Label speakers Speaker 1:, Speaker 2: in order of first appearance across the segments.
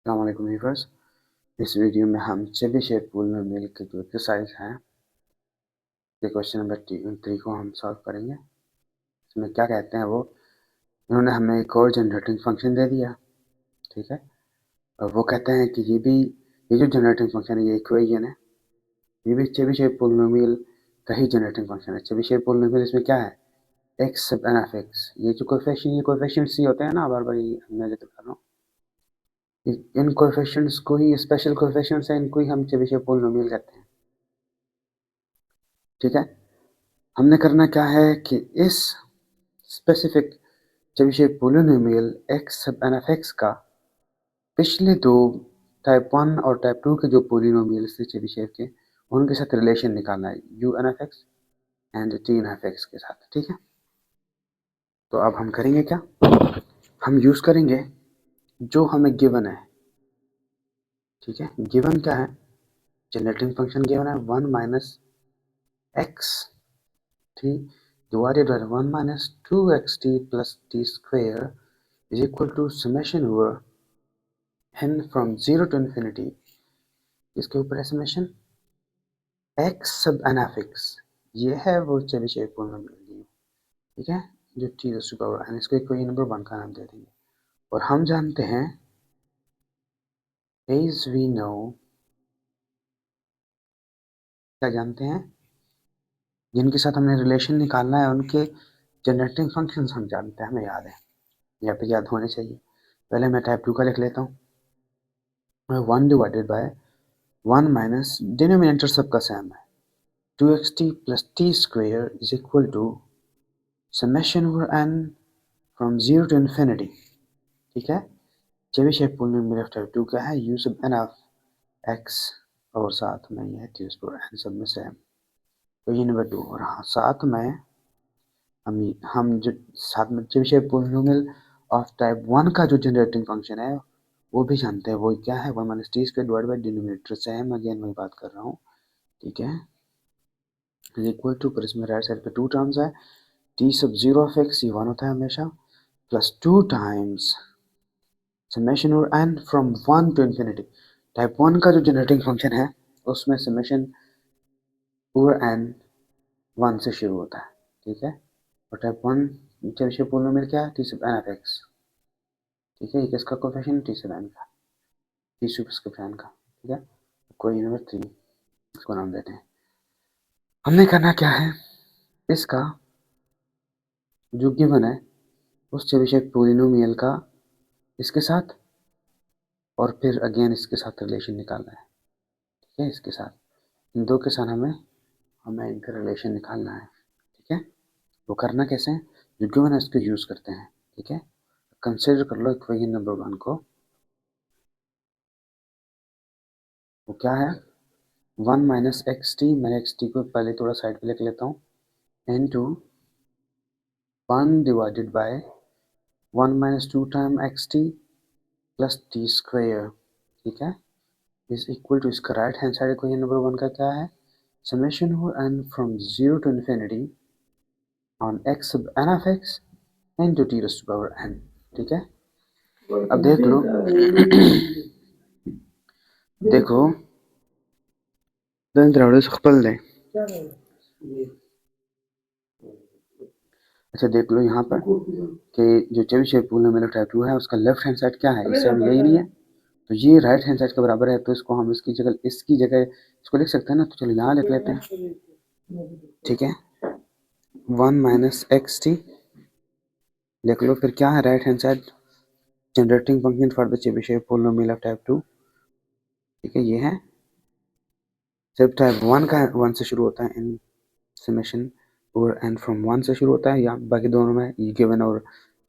Speaker 1: अस्सलाम वालेकुम व्यूअर्स। इस वीडियो में हम चेबीशेव पॉलिनोमियल के जो एक्सरसाइज है के क्वेश्चन नंबर 3 को हम सॉल्व करेंगे। इसमें क्या कहते हैं वो, इन्होंने हमें एक और जनरेटिंग फंक्शन दे दिया, ठीक है। और वो कहते हैं कि ये जो जनरेटिंग फंक्शन है, ये इक्वेशन है, ये भी चेबीशेव पॉलिनोमियल का ही जनरेटिंग फंक्शन है। चेबीशेव पॉलिनोमियल इसमें क्या है, x sub N of x, ये जो कोएफिशिएंट्स ही होते हैं ना, बार बार मैं जिक्र कर रहा हूँ, इन कोएफिशिएंट्स को ही, स्पेशल कोएफिशिएंट्स हैं, इनको ही हम चेबीशेव पॉलिनोमियल कहते हैं, ठीक है। हमने करना क्या है कि इस specific Chebyshev polynomial x sub N of x का पिछले दो टाइप 1 और टाइप 2 के जो पॉलिनोमियल्स थे चेबीशेव के, उनके साथ रिलेशन निकालना है, u n of x and t n of x के साथ, ठीक है। तो अब हम करेंगे क्या, हम यूज करेंगे जो हमें गिवन है, ठीक है। गिवन क्या है, जनरेटिंग फंक्शन गिवन है 1 minus x T divided by 1 minus 2xt plus t square is equal to summation over n from 0 to infinity, इसके ऊपर है summation x sub n of x, ये है वो चेबीशेव पॉलिनोमियल, ठीक है, जो t raised to power n, इसको इक्वेशन नंबर 1 का नाम दे देंगे। और हम जानते हैं as we know, क्या जानते हैं, जिनके साथ हमने रिलेशन निकालना है उनके जनरेटिंग फंक्शंस हम जानते हैं, हमें याद है, या फिर याद होने चाहिए। पहले मैं टाइप 2 का लिख लेता हूँ, 1 डिवाइडेड बाय 1 माइनस डिनोमिनेटर सबका सेम है, 2xt plus t square is equal to summation over n from 0 to infinity, ठीक है। चेबीशेव पॉलिनोमियल ऑफ टाइप 2 क्या है, u sub n of x और साथ में ये t स्क्वायर n सब में सेम, तो ये नंबर 2। और हाँ, साथ में हम जो साथ में चेबीशेव पॉलिनोमियल ऑफ टाइप 1 का जो जनरेटिंग फंक्शन है वो भी जानते हैं, वो क्या है, 1 minus T square divide by denominator, same again वही बात कर रहा हूँ, ठीक है, इज इक्वल टू, पर इसमें राइट साइड पे 2 टर्म्स है, टी सब 0 ऑफ एक्स, ये 1 होता है हमेशा, प्लस 2 टाइम्स समेशन और n from 1 to infinity. Type 1 का जो जनरेटिंग फंक्शन है उसमें समेशन ओवर n 1 से शुरू होता है, ठीक है। और टाइप 1 चेबीशेव पॉलिनोमियल क्या है, टी सब n ऑफ x, ठीक है, ये किसका कोएफिशिएंट, टी सब n का, टी सुपरस्क्रिप्ट n का, ठीक है। कोई नंबर 3 इसको नाम देते हैं। हमने करना क्या है, इसका जो गिवन है उस चेबीशेव पॉलिनोमियल का इसके साथ और फिर अगेन इसके साथ रिलेशन निकालना है, ठीक है। इसके साथ, इन दो के साथ हमें इनका रिलेशन निकालना है, ठीक है। वो करना कैसे है, जो गिवन है उसको यूज करते हैं, ठीक है। कंसिडर कर लो इक्वेशन नंबर 1 को, वो क्या है, 1 माइनस एक्स टी, मैं एक्स टी को पहले थोड़ा साइड पे लिख लेता हूँ, n to 1 divided by 1 minus 2 time x t plus t square, ठीक है, इज इक्वल टू, इसका right hand side equation number 1 का क्या है, summation over n from 0 to infinity on x sub n of x into t raised to power n, ठीक है। अब देख लो देखो खपल दें, अच्छा देख लो यहाँ पर कि जो चेबीशेव पॉलिनोमियल टाइप 2 है उसका लेफ्ट हैंड साइड क्या है, इससे हम यही नहीं है, तो ये राइट हैंड साइड के बराबर है, तो इसको हम इसकी जगह इसको लिख सकते हैं ना, तो चलो यहाँ लिख लेते हैं, ठीक है। 1 माइनस एक्स टी लिख लो, फिर क्या है right hand side, generating function for the Chebyshev polynomial of type 2, ठीक है, ये है, सिर्फ टाइप 1 का 1 से शुरू होता है, इन समेशन और n फ्रॉम 1 से शुरू होता है, या बाकी दोनों में ये गिवन और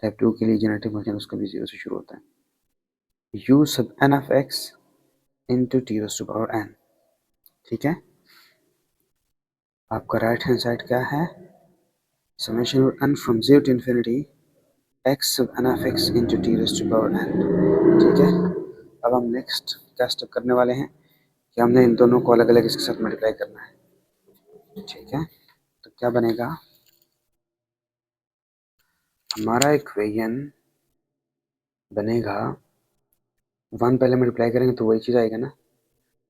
Speaker 1: टाइप 2 के लिए जेनेटिक फंक्शन उसका भी 0 से शुरू होता है, u sub n of x into T raise to power n, ठीक है। आपका राइट हैंड साइड क्या है, summation n from 0 to infinity x sub n of x into T raise to power n, ठीक है। अब हम नेक्स्ट क्या स्टेप करने वाले हैं कि हमने इन दोनों को अलग अलग इसके साथ मल्टीप्लाई करना है, ठीक है। तो क्या बनेगा, हमारा इक्वेशन बनेगा 1 पहले मल्टीप्लाई करेंगे तो वही चीज़ आएगा ना,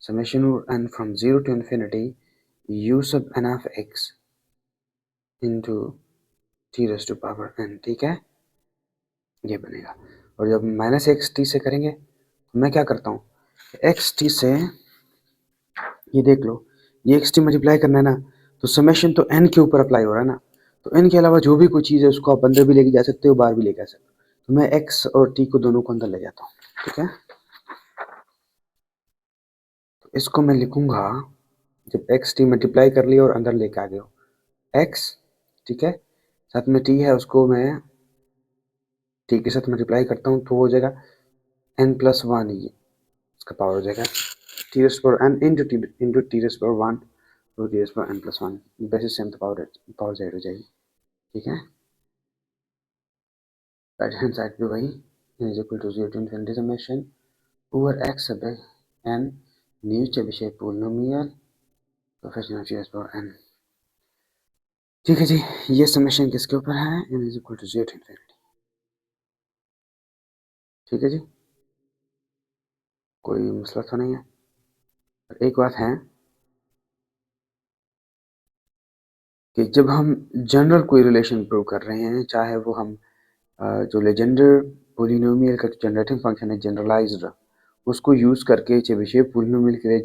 Speaker 1: summation n from 0 to infinity u sub n of x into T raise to power n, ठीक है, ये बनेगा। और जब माइनस एक्स टी से करेंगे तो मैं क्या करता हूँ, एक्स टी से ये देख लो, ये एक्स टी मल्टीप्लाई करना है ना, तो समेशन तो n के ऊपर अप्लाई हो रहा है ना, तो n के अलावा जो भी कोई चीज़ है उसको आप अंदर भी लेके जा सकते हो, बाहर भी लेके जा सकते हो। तो मैं x और t को दोनों को अंदर ले जाता हूँ, ठीक है। तो इसको मैं लिखूंगा, जब एक्स टी मल्टीप्लाई कर लिया और अंदर लेके आ गए हो x, ठीक है, साथ में t है, उसको मैं t के साथ मल्टीप्लाई करता हूँ तो हो जाएगा n प्लस वन, ये इसका पावर हो जाएगा T raise power n into T raise power one तो T raise power n plus one, basis same तो पावर जेड हो जाएगी, ठीक है। राइट हैंड साइड पे वही is equal to 0 to infinity summation over x sub n new Chebyshev polynomial coefficient of T raise power n, ठीक है जी। ये समेशन किसके ऊपर है, n is equal to 0 to infinity, ठीक है जी, कोई मसला तो नहीं है। एक बात है कि जब हम जनरल कोई रिलेशन प्रूव कर रहे हैं, चाहे वो हम जो लेजेंडर पोलिनोमियल का जनरेटिंग फंक्शन है जनरलाइज्ड, उसको यूज़ करके चेबिशेव पोलिनोमियल के लिए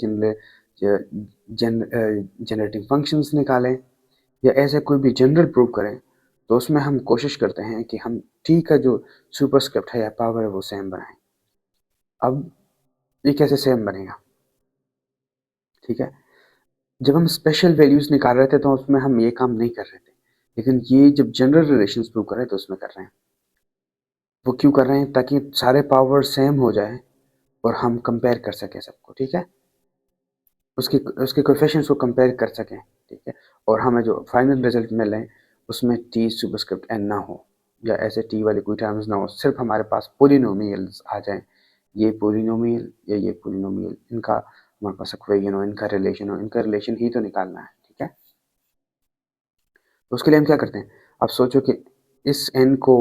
Speaker 1: जनरेटिंग फंक्शंस निकालें, या ऐसे कोई भी जनरल प्रूव करें, तो उसमें हम कोशिश करते हैं कि हम टी का जो सुपरस्क्रिप्ट है या पावर है वो सेम बनाएं। अब ये कैसे सेम बनेगा, ठीक है, जब हम स्पेशल वैल्यूज निकाल रहे थे तो उसमें हम ये काम नहीं कर रहे थे, लेकिन ये जब जनरल रिलेशंस प्रूव कर रहे हैं तो उसमें कर रहे हैं। वो क्यों कर रहे हैं, ताकि सारे पावर सेम हो जाए और हम कंपेयर कर सकें सबको, ठीक है, उसके उसके कोएफिशिएंट्स को कंपेयर कर सकें, ठीक है, और हमें जो फाइनल रिजल्ट मिले उसमें टी सुपरस्क्रिप्ट एन ना हो, या ऐसे टी वाली कोई टर्म्स ना हो, सिर्फ हमारे पास पोलिनोमियल्स आ जाएं, ये पोलिनोमियल या ये पोलिनोमियल, इनका हमारे पास इक्वेशन हो, इनका रिलेशन ही तो निकालना है, ठीक है। तो उसके लिए हम क्या करते हैं, आप सोचो कि इस n को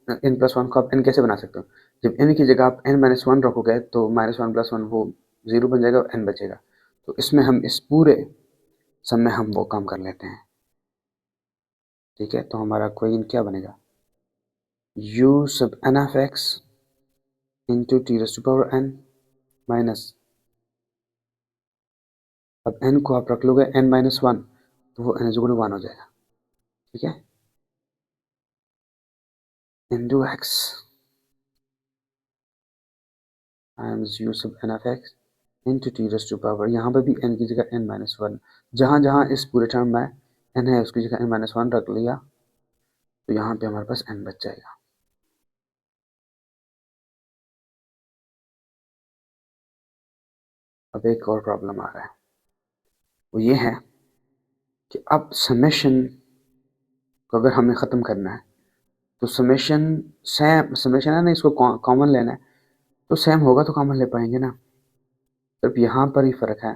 Speaker 1: n प्लस वन को आप n कैसे बना सकते हो, जब n की जगह आप n माइनस वन रखोगे तो माइनस वन प्लस वन वो 0 बन जाएगा और n बचेगा। तो इसमें हम इस पूरे सम में हम वो काम कर लेते हैं, ठीक है। तो हमारा इक्वेशन क्या बनेगा, u sub n of x into T raise to power n minus, अब n को आप रख लोगे n माइनस वन तो वो n इक्वल टू वन हो जाएगा, ठीक है, into x times u sub n of x into T raise to power, यहाँ पर भी n की जगह n माइनस वन, जहाँ जहाँ इस पूरे टर्म में n है उसकी जगह n माइनस वन रख लिया, तो यहाँ पे हमारे पास n बच जाएगा। अब एक और प्रॉब्लम आ रहा है, वो ये है कि अब समेशन को अगर हमें ख़त्म करना है तो समेशन है ना, इसको कॉमन लेना है, तो सेम होगा तो कॉमन ले पाएंगे ना, सिर्फ यहाँ पर ही फ़र्क है,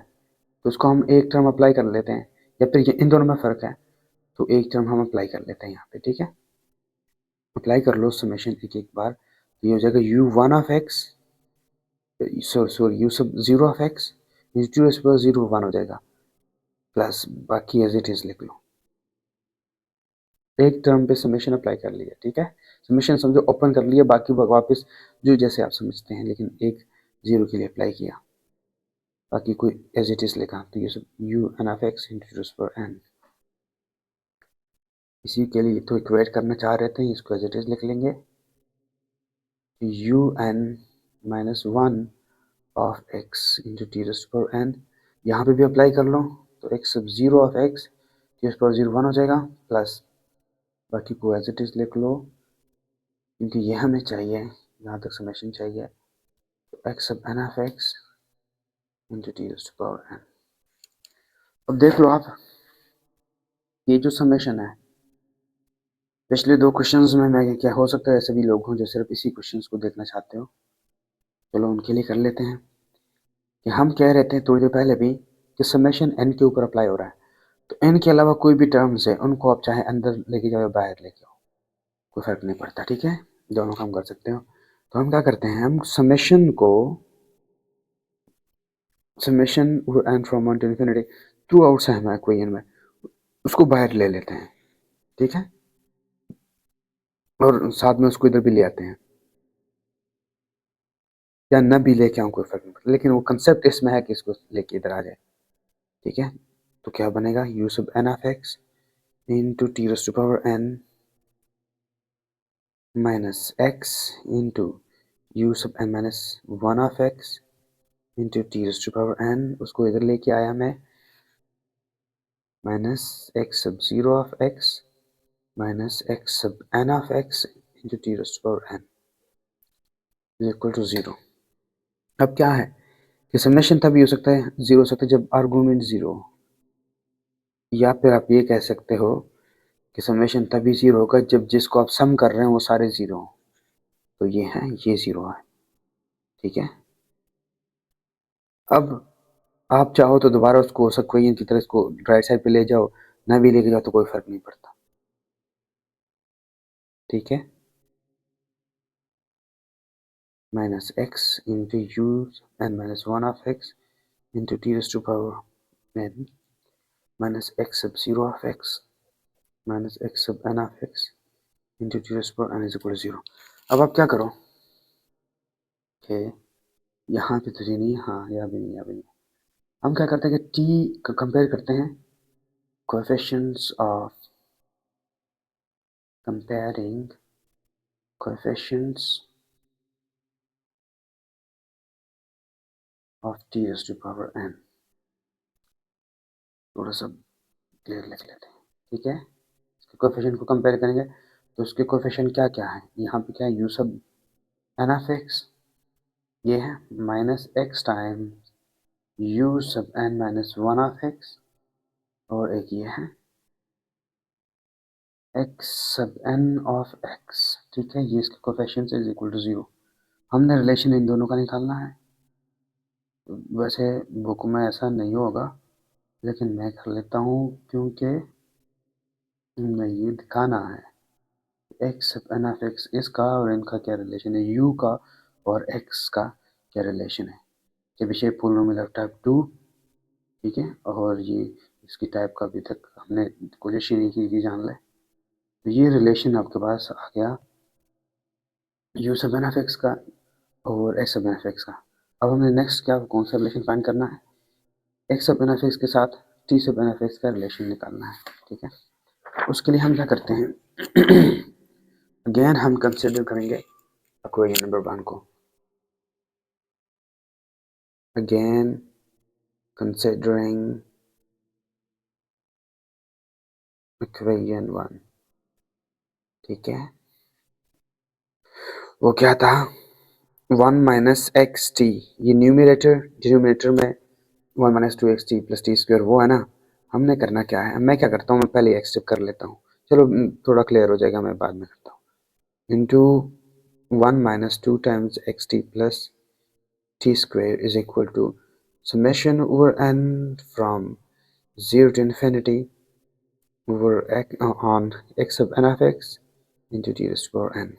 Speaker 1: तो इसको हम एक टर्म अप्लाई कर लेते हैं, या फिर ये इन दोनों में फ़र्क है तो एक टर्म हम अप्लाई कर लेते हैं यहाँ पे, ठीक है। अप्लाई कर लो समेशन एक एक बार, तो ये हो जाएगा u one of x, sorry u सब 0 of x into rays power 0 one हो जाएगा, प्लस बाकी एज इट इज़ लिख लो, एक टर्म पे समेशन अप्लाई कर लिया, ठीक है, समेशन समझो ओपन कर लिया, बाकी वापस जो जैसे आप समझते हैं, लेकिन एक 0 के लिए अप्लाई किया, बाकी कोई एज इट इज़ लिखा, तो ये सब u n of x into rays power n, इसी के लिए तो इक्वेट करना चाह रहे थे, इसको एज इट इज़ लिख लेंगे, u n minus one of x into T raise power n, यहाँ पे भी अप्लाई कर लो, तो x सब 0 of x T raise power 0 one हो जाएगा, प्लस बाकी को एज इट इज़ लिख लो, क्योंकि ये हमें चाहिए, यहाँ तक समेशन चाहिए, तो x sub n of x into T raise to power n। अब देख लो आप, ये जो समेशन है, पिछले दो क्वेश्चंस में मैं क्या हो सकता है ऐसे भी लोग हों जो सिर्फ इसी क्वेश्चंस को देखना चाहते हो, चलो उनके लिए कर लेते हैं कि हम कह रहे थे थोड़ी देर पहले भी कि समेशन n के ऊपर अप्लाई हो रहा है, तो n के अलावा कोई भी टर्म्स है उनको आप चाहे अंदर लेके जाओ या बाहर लेके आओ, कोई फर्क नहीं पड़ता, ठीक है, दोनों काम कर सकते हो। तो हम क्या करते हैं, हम समेशन को summation over N from 1 to infinity throughout से हमें इक्वेशन में उसको बाहर ले लेते हैं, ठीक है, और साथ में उसको इधर भी ले आते हैं, या न भी लेके आऊँ कोई फर्क नहीं पड़ता, लेकिन वो कंसेप्ट इसमें है कि इसको लेके इधर आ जाए, ठीक है। तो क्या बनेगा, U sub N of x into T raise to power N minus X into U sub N minus one of x into T raise to power N, उसको इधर लेके आया मैं, minus x sub zero of X minus x sub N of x into T raise to power N is equal to zero. अब क्या है कि summation तभी हो सकता है, जीरो हो सकता है जब आर्गुमेंट जीरो हो, या फिर आप ये कह सकते हो कि समेशन तभी जीरो होगा जब जिसको आप सम कर रहे हैं वो सारे जीरो हो, तो ये है, ये जीरो है, ठीक है। अब आप चाहो तो दोबारा उसको इक्वेशन की तरह इसको राइट साइड पे ले जाओ, ना भी लेके जाओ तो कोई फर्क नहीं पड़ता, ठीक है। Minus X into U N minus one of x into T raise to power N minus x sub zero of X minus x sub N of x into T raise to power N is equal to zero. अब आप क्या करो कि यहाँ पे तो ये नहीं, हाँ यहाँ भी नहीं, यहाँ भी नहीं, हम क्या करते हैं कि टी का कंपेयर करते हैं, coefficients of comparing coefficients of t raised to power n, थोड़ा सा क्लियर लिख लेते हैं, ठीक है। इसके कोफिशिएंट को कंपेयर करेंगे तो उसके कोफिशिएंट क्या क्या है, यहाँ पे क्या है, you sub N of x, ये है minus x time u sub N minus one of x, और एक ये है x sub N of x, ठीक है। ये इसके coefficient is equal to zero. हमने रिलेशन इन दोनों का निकालना है, वैसे बुक में ऐसा नहीं होगा लेकिन मैं कर लेता हूँ क्योंकि मैं ये दिखाना है x sub N of x इसका और इनका क्या रिलेशन है, यू का और एक्स का क्या रिलेशन है, कि विषय पोलिनोमियल ऑफ टाइप टू, ठीक है, और ये इसकी टाइप का अभी तक हमने कोशिश ही नहीं की कि जान ले। तो ये रिलेशन आपके पास आ गया you sub N of x का और X sub N of x का। अब हमें नेक्स्ट क्या कौन सा रिलेशन फाइंड करना है, x sub N of x के साथ T sub N of x का रिलेशन निकालना है, ठीक है। उसके लिए हम क्या करते हैं अगेन हम कंसिडर करेंगे इक्वेशन नंबर वन को, अगेन कंसिडरिंग इक्वेशन वन, ठीक है। वो क्या था, वन माइनस एक्स टी, ये न्यूमिनेटर डिनोमिनेटर में one minus two x t plus t square वो है ना। हमने करना क्या है, मैं क्या करता हूँ, मैं पहले एक्स कर लेता हूँ, चलो थोड़ा क्लियर हो जाएगा, मैं बाद में करता हूँ। Into one minus two times x t plus t square is equal to summation over n from 0 to infinity over on x of n of x into t raised to power n।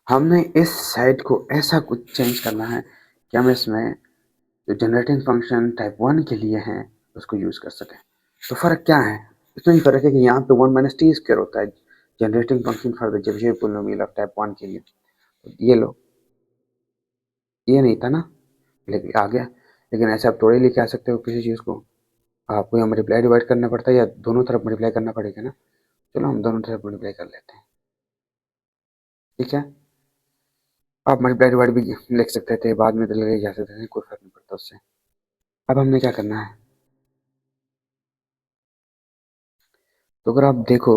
Speaker 1: हमने इस side को ऐसा कुछ change करना है कि हम इसमें जो जनरेटिंग फंक्शन टाइप वन के लिए हैं उसको यूज़ कर सकें। तो फ़र्क क्या है, इतना ही फ़र्क है कि यहाँ पे वन माइनस टी स्क्वायर होता है generating function for the Chebyshev polynomial of type one के लिए, तो ये लो, ये नहीं था ना, लेकिन आ गया। लेकिन ऐसे आप थोड़े लेके आ सकते हो किसी चीज़ को, आपको यहाँ मल्टीप्लाई डिवाइड करना पड़ता है या दोनों तरफ मल्टीप्लाई करना पड़ेगा ना, चलो हम दोनों तरफ मल्टीप्लाई कर लेते हैं, ठीक है। आप मल्टीप्लाई डिवाइड भी लिख सकते थे, बाद में तो लगे जा सकते थे, कोई फर्क नहीं पड़ता उससे। अब हमने क्या करना है, तो अगर आप देखो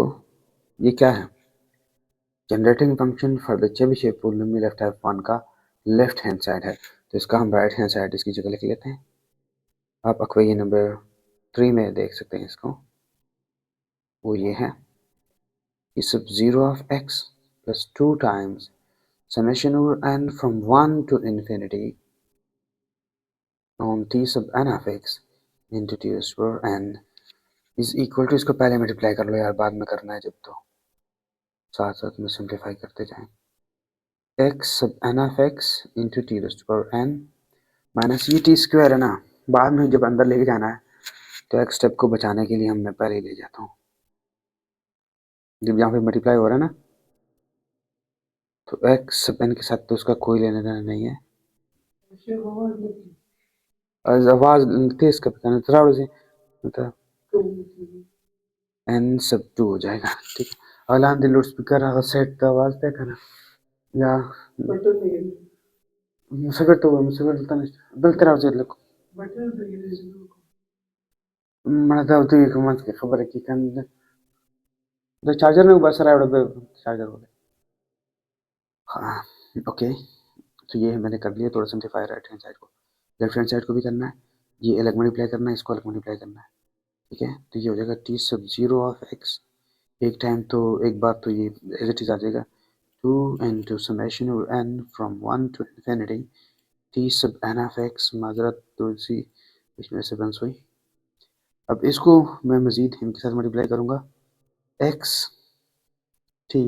Speaker 1: ये क्या है, generating function for the Chebyshev polynomial of type one का लेफ्ट हैंड साइड है, तो इसका हम राइट हैंड साइड इसकी जगह लिख लेते हैं। आप इक्वेशन नंबर 3 में देख सकते हैं इसको, वो ये है e sub 0 of x plus 2 times summation over n from 1 to infinity on t sub n of x into t raised to power n is equal to, इसको पहले मल्टीप्लाई कर लो यार, बाद में करना है जब, तो साथ साथ में सिंप्लीफाई करते जाएं, x sub n of x into t raised to power n minus ये टी स्क्वायर है ना, बाद में जब अंदर लेके जाना है तो एक्स स्टेप को बचाने के लिए हम मैं पहले ही ले जाता हूँ। जब यहाँ पे मल्टीप्लाई हो रहा है ना, तो एक्स एन के साथ तो उसका कोई लेना देना नहीं है। आवाज तेज कर थोड़ा सी, मतलब एन सब टू हो जाएगा। ठीक है, अगला लाउड स्पीकर अगर सेट का आवाज तय करना या मुझसे तो मुझसे बिल्कुल राव से लिखो मतलब तो ये मत की खबर है कि कंद तो चार्जर में बस रहा है चार्जर वाले। हाँ ओके, तो ये मैंने कर लिया। थोड़ा सिंप्लीफाई राइट हैंड साइड को, लेफ्ट हैंड साइड को भी करना है, ये अलग मल्टीप्लाई करना है, इसको अलग मल्टीप्लाई करना है। ठीक है, तो ये हो जाएगा T sub zero of x, एक टाइम तो एक बार तो ये एज इट इज आ जाएगा 2 into summation of n from 1 to infinity t sub n of x, माजरत तो सी इसमें से बंस हुई। अब इसको मैं मजीद इनके साथ मल्टीप्लाई करूंगा, x t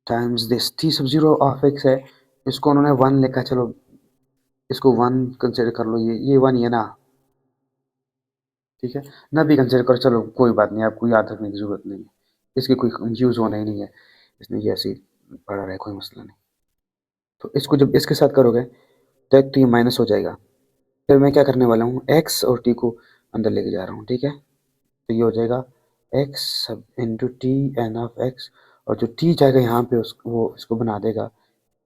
Speaker 1: times this t सब जीरो ऑफ x है, इसको उन्होंने 1 लिखा, चलो इसको 1 कंसिडर कर लो, ये 1 ही है ना। ठीक है, ना भी कंसिडर करो, चलो कोई बात नहीं, आपको याद रखने की जरूरत नहीं है, इसकी कोई यूज होना ही नहीं है, इसने ये ऐसे पढ़ा रहा है, कोई मसला नहीं। तो इसको जब इसके साथ करोगे तो एक तो ये माइनस हो जाएगा, फिर मैं क्या करने वाला हूँ, x और t को अंदर लेके जा रहा हूँ। ठीक है, तो ये हो जाएगा x sub into t n of x, और जो t जाएगा यहाँ पे वो इसको बना देगा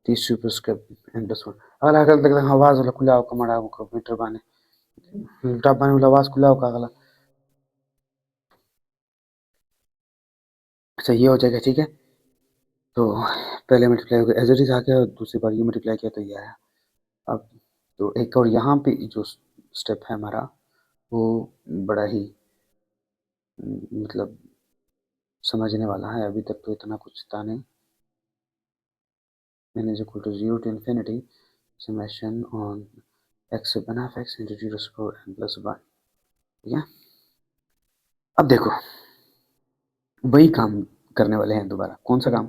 Speaker 1: t superscript n plus one. अगला अगल तक आवाज वाला खुला होगा मड़ा वो कंप्यूटर बाने लैपटॉप बाने वाला आवाज खुला होगा अगला। अच्छा ये हो जाएगा। ठीक है, तो पहले मल्टीप्लाई हो गया एज इट इज आ गया, और दूसरी बार ये मल्टीप्लाई किया तो ये आया। अब तो एक और यहाँ पे जो स्टेप है हमारा वो बड़ा ही मतलब समझने वाला है, अभी तक तो इतना कुछ था नहीं। n is equal to 0 to infinity summation on x sub n of x into 0 square n plus 1। ठीक है, अब देखो वही काम करने वाले हैं दोबारा। कौन सा काम,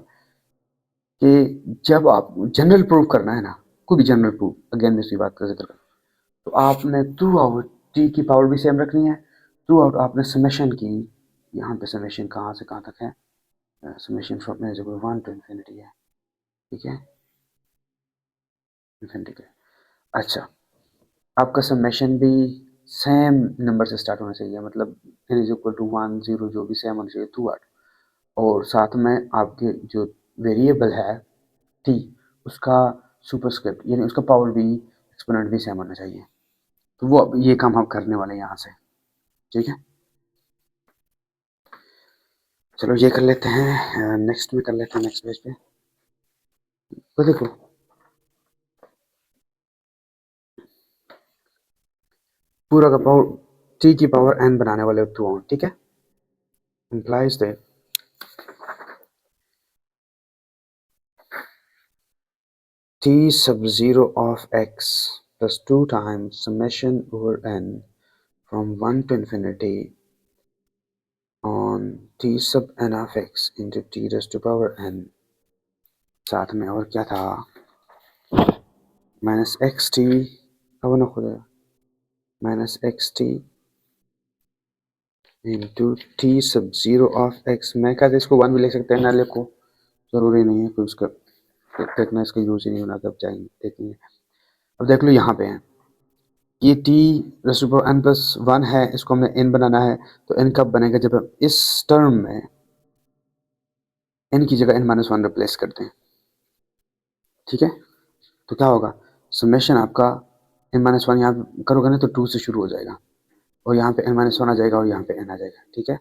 Speaker 1: कि जब आप जनरल प्रूव करना है ना, कोई भी जनरल प्रूव, अगेन इसी बात का जिक्र कर, तो आपने थ्रू आउट टी की पावर भी सेम रखनी है, थ्रू आउट आपने समेशन की, यहाँ पे समेशन कहाँ से कहाँ तक है, summation from n is equal to 1 to infinity है। ठीक है, इन्फिनिटी के, अच्छा आपका समेशन भी सेम नंबर से स्टार्ट होना चाहिए, मतलब n इज इक्वल टू 1 0 जो भी सेम होना चाहिए थ्रू आउट, और साथ में आपके जो वेरिएबल है t, उसका सुपरस्क्रिप्ट यानी उसका पावर भी एक्सपोनेंट भी सेम होना चाहिए। तो वो ये काम हम करने वाले हैं यहाँ से। ठीक है, चलो ये कर लेते हैं, नेक्स्ट भी कर लेते हैं, नेक्स्ट पेज पे। तो देखो पूरा का पावर t की पावर n बनाने वाले थ्रू आउट। ठीक है, implies that t sub 0 of x plus 2 times summation over n from 1 to infinity on t sub n of x into t raised to power n, साथ में और क्या था, माइनस एक्स टी, अब ना खुद minus x T into T sub zero of x. मैं कहते इसको 1 भी लिख सकते हैं, ना लिखो जरूरी नहीं है, कोई उसका देखना, इसका यूज ही नहीं होना, कब जाएंगे देखेंगे। अब देख लो यहाँ पे है ये टी रेसिप्रो एन प्लस 1 है, इसको हमने एन बनाना है, तो एन कब बनेगा, जब हम इस टर्म में एन की जगह एन माइनस 1 रिप्लेस करते हैं। ठीक है, तो क्या होगा, समेशन आपका एन माइनस 1 यहाँ करोगे ना तो 2 से शुरू हो जाएगा, और यहाँ पे एन माइनस 1 आ जाएगा, और यहाँ पे एन आ जाएगा। ठीक है,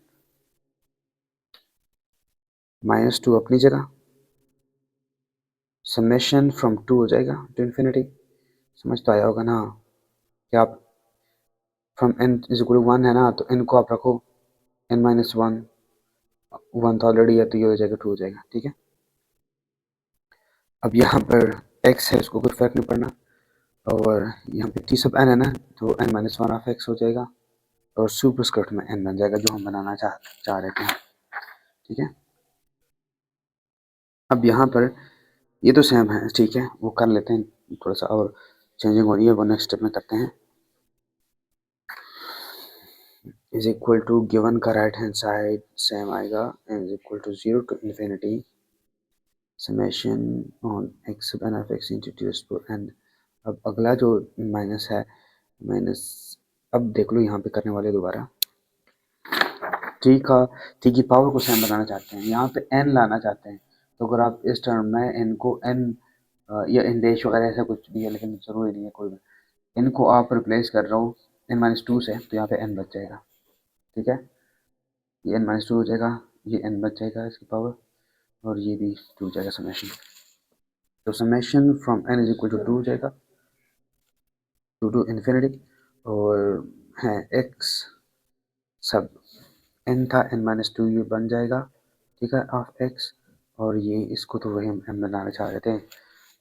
Speaker 1: -2 अपनी जगह, समेशन फ्रॉम 2 हो जाएगा टू इन्फिनिटी। समझ तो आया होगा ना, कि आप from n is equal to 1 है ना, तो n को आप रखो n माइनस 1, 1 तो ऑलरेडी है, तो ये हो जाएगा 2 हो जाएगा। ठीक है, अब यहाँ पर x है, इसको कुछ फर्क नहीं पड़ना, और यहाँ पे t सब n है ना, तो n माइनस 1 ऑफ x हो जाएगा, और सुपरस्क्रिप्ट में n बन जाएगा, जो हम बनाना चाह रहे थे। ठीक है, अब यहाँ पर ये तो सेम है, ठीक है, वो कर लेते हैं थोड़ा सा और चेंजिंग हो रही है वो नेक्स्ट स्टेप में करते हैं। इज इक्वल टू गिवन का राइट हैंड साइड सेम आएगा, is equal to 0 to infinity summation on x n of x into T square n. अब अगला जो माइनस है, माइनस अब देख लो यहाँ पे करने वाले दोबारा टी की पावर को सेम बनाना चाहते हैं, यहाँ पे एन लाना चाहते हैं। तो अगर आप इस टर्म में एन को एन या एन डैश वगैरह ऐसा कुछ भी है, लेकिन जरूरी नहीं है कोई भी, इनको आप रिप्लेस कर रहे हो एन माइनस टू से, तो यहाँ पे एन बच जाएगा। ठीक है, ये एन माइनस टू हो जाएगा, ये एन बच जाएगा इसकी पावर, और ये भी टू हो जाएगा समेशन। तो summation from n is equal to two हो जाएगा, टू टू इन्फिनिटी, और है एक्स सब एन था एन माइनस टू, ये बन जाएगा। ठीक है, ऑफ एक्स, और ये इसको तो वही हम बनाना चाह रहे थे।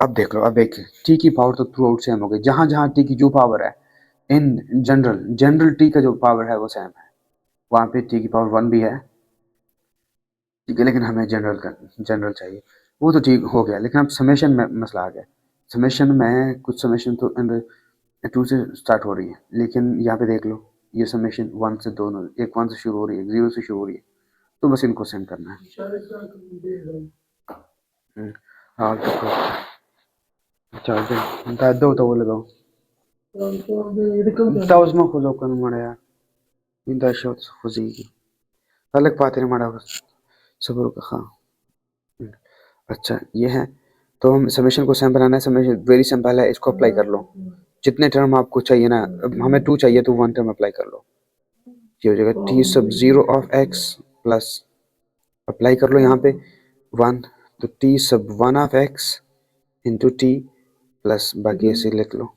Speaker 1: अब देख लो, अब एक टी की पावर तो थ्रू आउट सेम हो गई, जहाँ जहाँ टी की जो पावर है इन जनरल टी का जो पावर है वो सेम है, वहाँ पे टी की पावर वन भी है। ठीक है, लेकिन हमें जनरल चाहिए, वो तो ठीक हो गया, लेकिन अब समेशन में मसला आ गया। समेशन में कुछ समेशन तो टू से स्टार्ट हो रही है, लेकिन यहाँ पे देख लो ये समेशन वन से दोनों, एक वन से शुरू हो रही है, एक जीरो से शुरू हो रही है, तो बस इनको सेंड करना है। हाँ चार्जर दो तो वो लगाओ उसमें खुलो कर मड़ा यार इंदा शॉट खुजीगी अलग पाते मड़ा बस सब्र का। हाँ अच्छा ये है, तो हम समेशन को सेम बनाना है, समेशन वेरी सिंपल है, इसको अप्लाई कर लो जितने टर्म आपको चाहिए ना। हमें टू चाहिए तो वन टर्म अप्लाई कर लो, ये हो जाएगा T sub zero of X plus, apply कर लो यहाँ पे वन, तो T sub one of x into T plus बाकी ऐसे लिख लो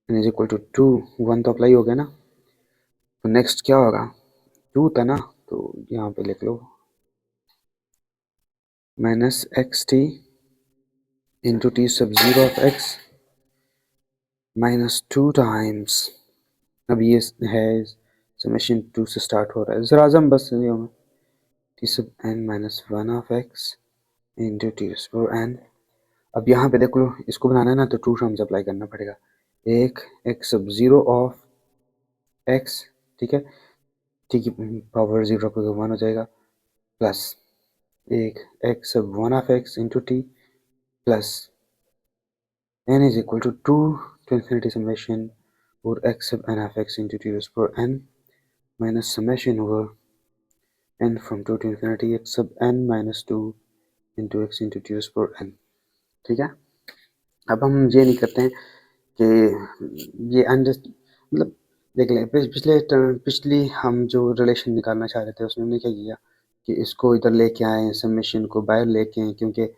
Speaker 1: is equal to two, one तो अप्लाई हो गया ना। तो नेक्स्ट क्या होगा, टू था ना, तो यहाँ पे लिख लो minus x T into T sub zero of X minus two times, अब ये है समेशन टू से स्टार्ट हो रहा है, जरा आजम बस t sub N minus one of x into T square n. अब यहाँ पे देखो इसको बनाना है ना, तो टू टर्म्स अप्लाई करना पड़ेगा, एक X sub zero of x, ठीक है, टी की पावर जीरो पे वन हो जाएगा, प्लस एक X sub one of x into T plus N is equal to to infinity summation और X sub N of x into T square N minus summation over N from two to infinity X sub N minus two into X into T square N. ठीक है, अब हम ये नहीं करते हैं कि ये मतलब देख लें पिछली हम जो रिलेशन निकालना चाह रहे थे उसमें हमने क्या किया कि इसको इधर लेके आए, समेशन को बाहर लेके आए, क्योंकि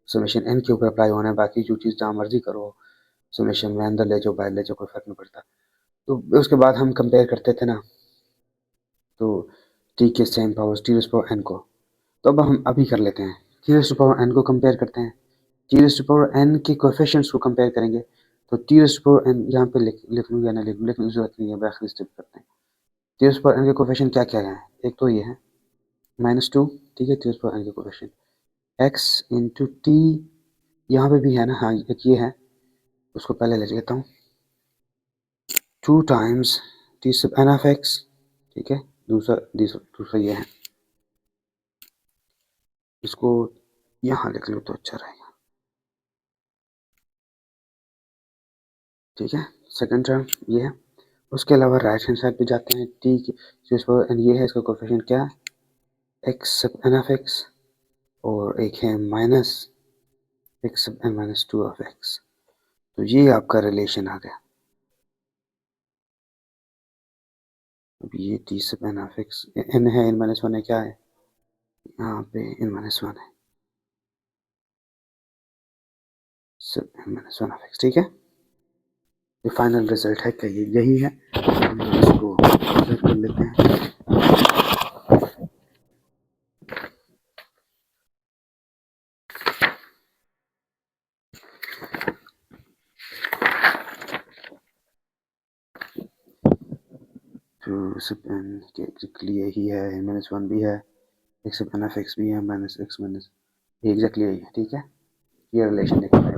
Speaker 1: समेशन एन के ऊपर अप्लाई होना है, बाकी जो चीज़ जहाँ मर्जी करो समेशन में अंदर ले जाओ बाहर ले जाओ कोई फर्क नहीं पड़ता। तो उसके बाद हम कंपेयर करते थे ना, तो टी के same powers t raise power n को, तो अब हम अभी कर लेते हैं टी रेज़ पावर एन को कंपेयर करते हैं, टी रेज़ पावर एन के कोएफिशिएंट्स को कंपेयर करेंगे। तो टी रेज़ पावर एन यहाँ पे लिख लूँ या ना लिखने की जरूरत नहीं है, आखिरी स्टेप करते हैं। टी रेज़ पावर एन के कोएफिशिएंट क्या क्या है, एक तो ये है माइनस टू, ठीक है, टी रेज़ पावर एन के कोएफिशिएंट एक्स इंटू टी, यहाँ पे भी है ना, हाँ एक ये है, उसको पहले ले लेता हूँ, two times T sub N of x, ठीक है, दूसरा ये है, इसको यहाँ लिख लो तो अच्छा रहेगा। ठीक है, सेकंड टर्म ये है, उसके अलावा राइट हैंड साइड पे जाते हैं, टी की एन ये है, इसका कोएफिशिएंट क्या है x sub N of x, और एक है minus x sub N minus two of x, तो ये आपका रिलेशन आ गया। अब ये T sub N of x N है, एन माइनस वन है, क्या है यहाँ पे एन माइनस वन है, sub N minus one of x, ठीक है, ये फाइनल रिजल्ट है क्या, ये यही है, हम इसको कर लेते हैं। तो सब एन के एग्जैक्टली यही है, एन माइनस वन भी है, x sub N of x भी है, माइनस एक्स माइनस, ये एग्जैक्टली यही है। ठीक है, ये रिलेशन देखो।